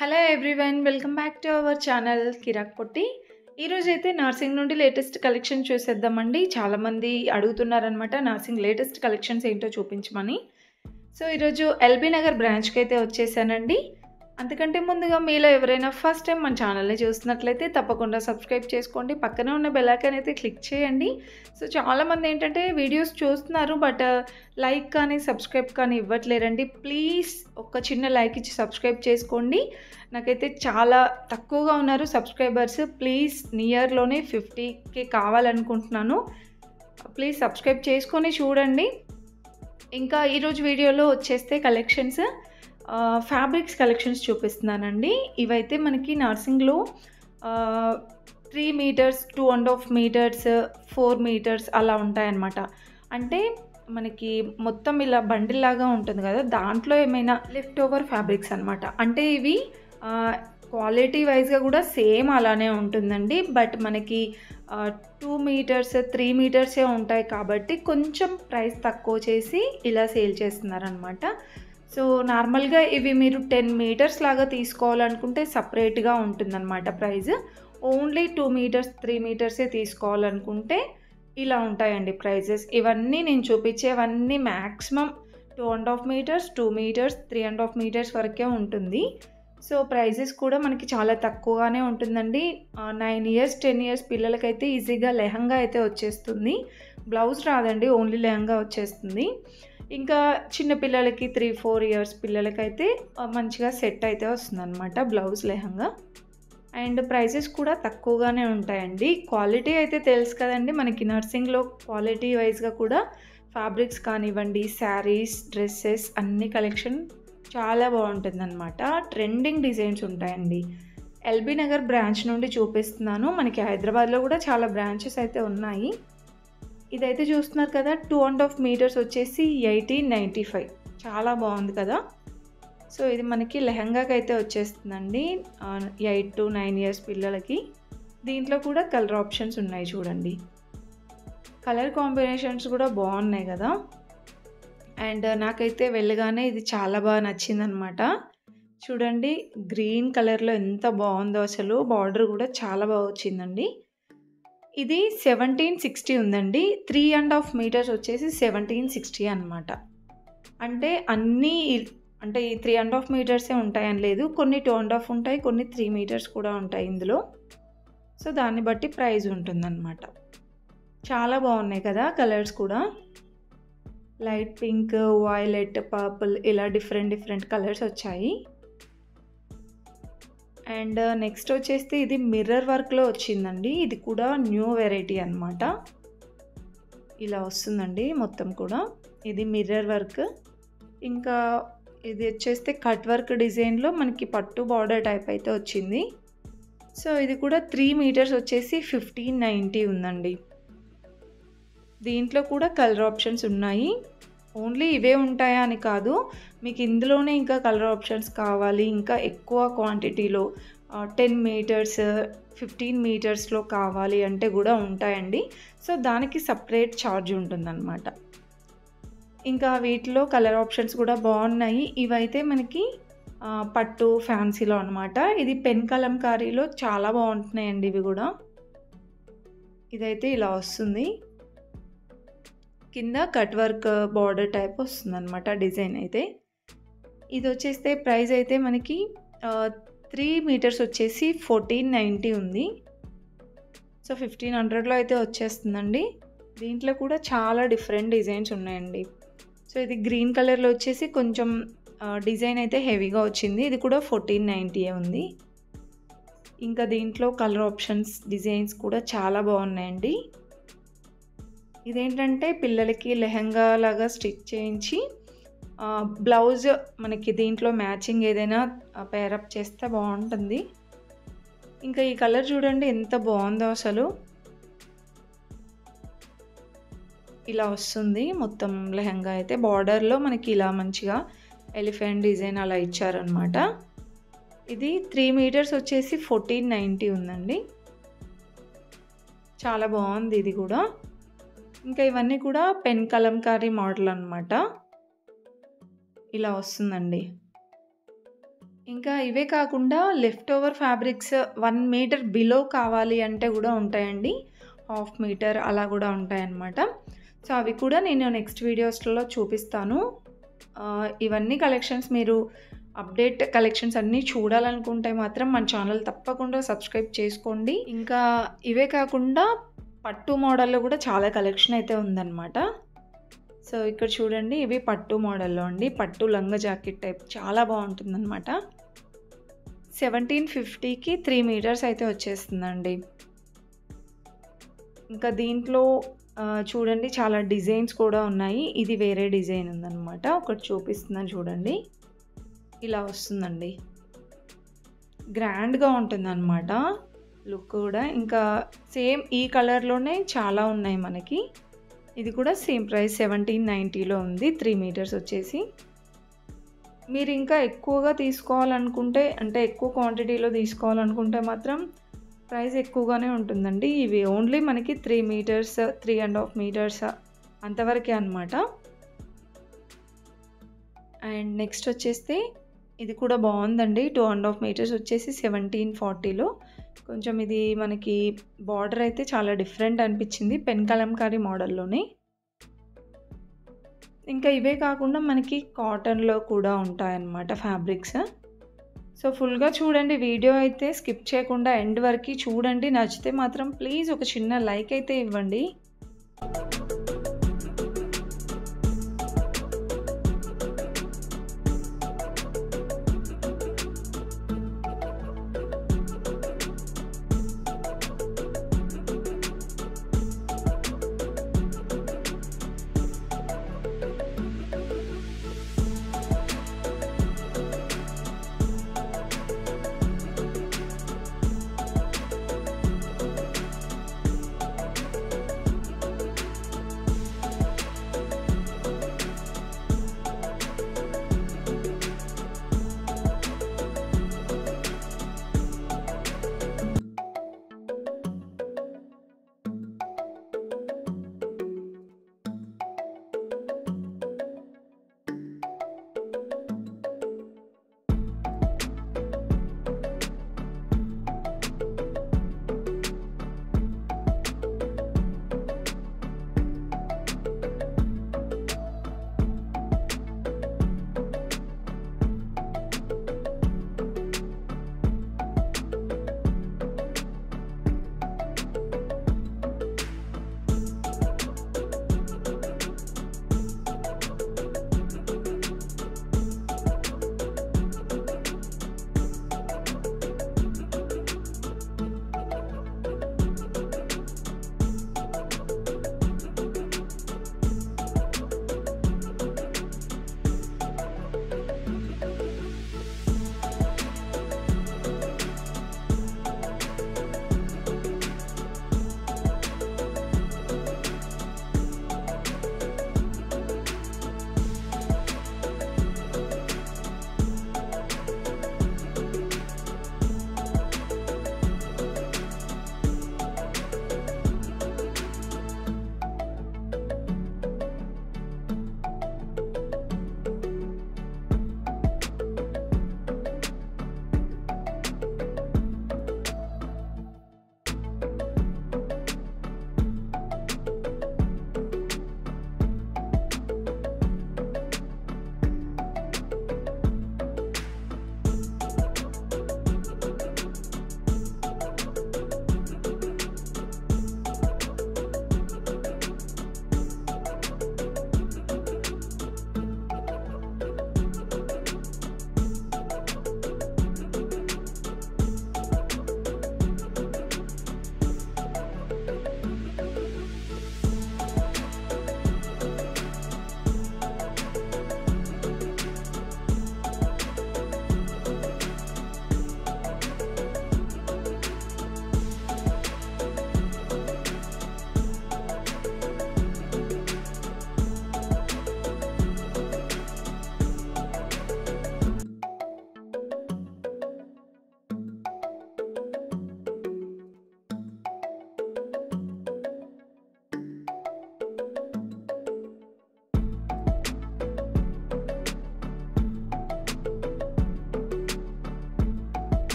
Hello everyone, welcome back to our channel Kirak Potti. ఈరోజైతే నార్సింగ్ నుండి latest collection చూసేద్దామండి. చాలామంది అడుగుతున్నారనమాట నార్సింగ్ లేటెస్ట్ కలెక్షన్స్ ఏంటో చూపించమని. సో ఈరోజు ఎల్బీ నగర్ బ్రాంచ్కి అయితే వచ్చేసానండి. అంతకంటే ముందుగా మీలో ఎవరైనా ఫస్ట్ టైం మన ఛానల్ని చూస్తున్నట్లయితే తప్పకుండా సబ్స్క్రైబ్ చేసుకోండి, పక్కన ఉన్న బెల్ ఐకాన్ అయితే క్లిక్ చేయండి. సో చాలామంది ఏంటంటే వీడియోస్ చూస్తున్నారు బట్ లైక్ కానీ సబ్స్క్రైబ్ కానీ ఇవ్వట్లేరండి. ప్లీజ్ ఒక చిన్న లైక్ ఇచ్చి సబ్స్క్రైబ్ చేసుకోండి. నాకైతే చాలా తక్కువగా ఉన్నారు సబ్స్క్రైబర్స్. ప్లీజ్ నియర్లోనే 50K కావాలనుకుంటున్నాను. ప్లీజ్ సబ్స్క్రైబ్ చేసుకొని చూడండి. ఇంకా ఈరోజు వీడియోలో వచ్చేస్తే కలెక్షన్స్ ఫ్యాబ్రిక్స్ కలెక్షన్స్ చూపిస్తున్నానండి. ఇవైతే మనకి నార్సింగ్లో 3 మీటర్స్, 2.5 మీటర్స్, 4 మీటర్స్ అలా ఉంటాయన్నమాట. అంటే మనకి మొత్తం ఇలా బండిల్ లాగా ఉంటుంది కదా, దాంట్లో ఏమైనా లెఫ్ట్ ఓవర్ ఫ్యాబ్రిక్స్ అనమాట. అంటే ఇవి క్వాలిటీ వైజ్గా కూడా సేమ్ అలానే ఉంటుందండి. బట్ మనకి 2 మీటర్స్, 3 మీటర్సే ఉంటాయి కాబట్టి కొంచెం ప్రైస్ తక్కువ చేసి ఇలా సేల్ చేస్తున్నారనమాట. సో నార్మల్గా ఇవి మీరు 10 మీటర్స్ లాగా తీసుకోవాలనుకుంటే సపరేట్గా ఉంటుందన్నమాట ప్రైస్. ఓన్లీ 2 మీటర్స్, 3 మీటర్సే తీసుకోవాలనుకుంటే ఇలా ఉంటాయండి ప్రైజెస్. ఇవన్నీ నేను చూపించేవన్నీ మ్యాక్సిమం 2.5 మీటర్స్, 2 మీటర్స్, 3.5 మీటర్స్ వరకే ఉంటుంది. సో ప్రైజెస్ కూడా మనకి చాలా తక్కువగానే ఉంటుందండి. 9 ఇయర్స్, 10 ఇయర్స్ పిల్లలకైతే ఈజీగా లెహంగా అయితే వచ్చేస్తుంది. బ్లౌజ్ రాదండి, ఓన్లీ లెహంగా వచ్చేస్తుంది. ఇంకా చిన్నపిల్లలకి 3-4 ఇయర్స్ పిల్లలకైతే మంచిగా సెట్ అయితే వస్తుందన్నమాట బ్లౌజ్ లెహంగా. అండ్ ప్రైజెస్ కూడా తక్కువగానే ఉంటాయండి. క్వాలిటీ అయితే తెలుసు కదండి మనకి నర్సింగ్లో. క్వాలిటీ వైజ్గా కూడా ఫ్యాబ్రిక్స్ కానివ్వండి, శారీస్, డ్రెస్సెస్ అన్ని కలెక్షన్ చాలా బాగుంటుందన్నమాట. ట్రెండింగ్ డిజైన్స్ ఉంటాయండి. ఎల్బీ నగర్ బ్రాంచ్ నుండి చూపిస్తున్నాను. మనకి హైదరాబాద్లో కూడా చాలా బ్రాంచెస్ అయితే ఉన్నాయి. ఇదైతే చూస్తున్నారు కదా, 2.5 మీటర్స్ వచ్చేసి 1895. చాలా బాగుంది కదా. సో ఇది మనకి లెహంగాకి అయితే వచ్చేస్తుందండి 8 to 9 ఇయర్స్ పిల్లలకి. దీంట్లో కూడా కలర్ ఆప్షన్స్ ఉన్నాయి చూడండి. కలర్ కాంబినేషన్స్ కూడా బాగున్నాయి కదా. అండ్ నాకైతే వెళ్ళగానే ఇది చాలా బాగా నచ్చిందనమాట. చూడండి గ్రీన్ కలర్లో ఎంత బాగుందో అసలు. బార్డర్ కూడా చాలా బాగా వచ్చిందండి. ఇది 1760 ఉందండి. 3.5 మీటర్స్ వచ్చేసి 1760 అనమాట. అంటే అన్నీ అంటే ఈ 3.5 మీటర్సే ఉంటాయని లేదు, కొన్ని 2.5 ఉంటాయి, కొన్ని 3 మీటర్స్ కూడా ఉంటాయి ఇందులో. సో దాన్ని బట్టి ప్రైస్ ఉంటుందన్నమాట. చాలా బాగున్నాయి కదా కలర్స్ కూడా. లైట్ పింక్, వైలెట్, పర్పుల్ ఇలా డిఫరెంట్ కలర్స్ వచ్చాయి. అండ్ నెక్స్ట్ వచ్చేసి ఇది మిర్రర్ వర్క్లో వచ్చిందండి. ఇది కూడా న్యూ వెరైటీ అనమాట. ఇలా వస్తుందండి మొత్తం కూడా. ఇది మిర్రర్ వర్క్. ఇంకా ఇది వచ్చేస్తే కట్ వర్క్ డిజైన్లో మనకి పట్టు బార్డర్ టైప్ అయితే వచ్చింది. సో ఇది కూడా 3 మీటర్స్ వచ్చేసి 1590 ఉందండి. దీంట్లో కూడా కలర్ ఆప్షన్స్ ఉన్నాయి. ఓన్లీ ఇవే ఉంటాయా అని కాదు, మీకు ఇందులోనే ఇంకా కలర్ ఆప్షన్స్ కావాలి, ఇంకా ఎక్కువ క్వాంటిటీలో 10 మీటర్స్, 15 మీటర్స్లో కావాలి అంటే కూడా ఉంటాయండి. సో దానికి సపరేట్ ఛార్జ్ ఉంటుందన్నమాట. ఇంకా వీటిలో కలర్ ఆప్షన్స్ కూడా బాగున్నాయి. ఇవైతే మనకి పట్టు ఫ్యాన్సీలో అనమాట. ఇది పెన్ కలంకారీలో చాలా బాగుంటున్నాయండి ఇవి కూడా. ఇదైతే ఇలా వస్తుంది, కింద కట్ వర్క్ బార్డర్ టైప్ వస్తుందన్నమాట డిజైన్ అయితే. ఇది వచ్చేస్తే ప్రైస్ అయితే మనకి 3 మీటర్స్ వచ్చేసి 1490 ఉంది. సో 1500లో అయితే వచ్చేస్తుందండి. దీంట్లో కూడా చాలా డిఫరెంట్ డిజైన్స్ ఉన్నాయండి. సో ఇది గ్రీన్ కలర్లో వచ్చేసి కొంచెం డిజైన్ అయితే హెవీగా వచ్చింది. ఇది కూడా 1490 ఉంది. ఇంకా దీంట్లో కలర్ ఆప్షన్స్, డిజైన్స్ కూడా చాలా బాగున్నాయండి. ఇదేంటంటే పిల్లలకి లెహంగా లాగా స్టిచ్ చేయించి బ్లౌజ్ మనకి దీంట్లో మ్యాచింగ్ ఏదైనా పేరప్ చేస్తే బాగుంటుంది. ఇంకా ఈ కలర్ చూడండి ఎంత బాగుందో అసలు. ఇలా వస్తుంది మొత్తం లెహంగా అయితే. బార్డర్లో మనకి ఇలా మంచిగా ఎలిఫెంట్ డిజైన్ అలా ఇచ్చారనమాట. ఇది 3 మీటర్స్ వచ్చేసి 1490 ఉందండి. చాలా బాగుంది ఇది కూడా. ఇంకా ఇవన్నీ కూడా పెన్ కలంకారీ మోడల్ అనమాట. ఇలా వస్తుందండి. ఇంకా ఇవే కాకుండా left over fabrics 1 metre below కావాలి అంటే గూడా ఉంటాయండి. హాఫ్ మీటర్ అలా గూడా ఉంటాయన్నమాట. సో, అవి కూడా నేను నెక్స్ట్ వీడియోస్‌లో చూపిస్తాను. ఇవన్నీ కలెక్షన్స్ మీరు అప్డేట్ కలెక్షన్స్ అన్నీ చూడాలనుకుంటే మాత్రం మన ఛానల్ తప్పకుండా సబ్స్క్రైబ్ చేసుకోండి. ఇంకా ఇవే కాకుండా పట్టు మోడల్‌లో కూడా చాలా కలెక్షన్ అయితే ఉందన్నమాట. సో, ఇక్కడ చూడండి ఇవి పట్టు మోడల్‌లో అండి. పట్టు లంగా జాకెట్ టైప్ చాలా బాగుంటుందన్నమాట. 1750కి 3 మీటర్స్ అయితే వచ్చేస్తుందండి. ఇంకా దీంట్లో చూడండి చాలా డిజైన్స్ కూడా ఉన్నాయి. ఇది వేరే డిజైన్ ఉందన్నమాట. ఒకటి చూపిస్తున్నాను చూడండి. ఇలా వస్తుందండి. గ్రాండ్‌గా ఉంటుందన్నమాట లుక్ కూడా. ఇంకా సేమ్ ఈ కలర్‌లోనే చాలా ఉన్నాయి మనకి. ఇది కూడా సేమ్ ప్రైస్ 1790లో ఉంది. 3 మీటర్స్ వచ్చేసి. మీరు ఇంకా ఎక్కువగా తీసుకోవాలనుకుంటే అంటే ఎక్కువ క్వాంటిటీలో తీసుకోవాలనుకుంటే మాత్రం ప్రైస్ ఎక్కువగానే ఉంటుందండి. ఇవి ఓన్లీ మనకి 3 మీటర్స్, 3½ మీటర్స్ అంతవరకే అనమాట. అండ్ నెక్స్ట్ వచ్చేస్తే ఇది కూడా బాగుందండి. 2½ మీటర్స్ వచ్చేసి 1740లో. కొంచెం ఇది మనకి బార్డర్ అయితే చాలా డిఫరెంట్ అనిపించింది. పెన్ కలంకారీ మోడల్లోనే. ఇంకా ఇవే కాకుండా మనకి కాటన్‌లో కూడా ఉంటాయన్నమాట ఫ్యాబ్రిక్స్. సో, ఫుల్‌గా చూడండి వీడియో అయితే స్కిప్ చేయకుండా ఎండ్ వరకు చూడండి. నచ్చితే మాత్రం ప్లీజ్ ఒక చిన్న లైక్ అయితే ఇవ్వండి.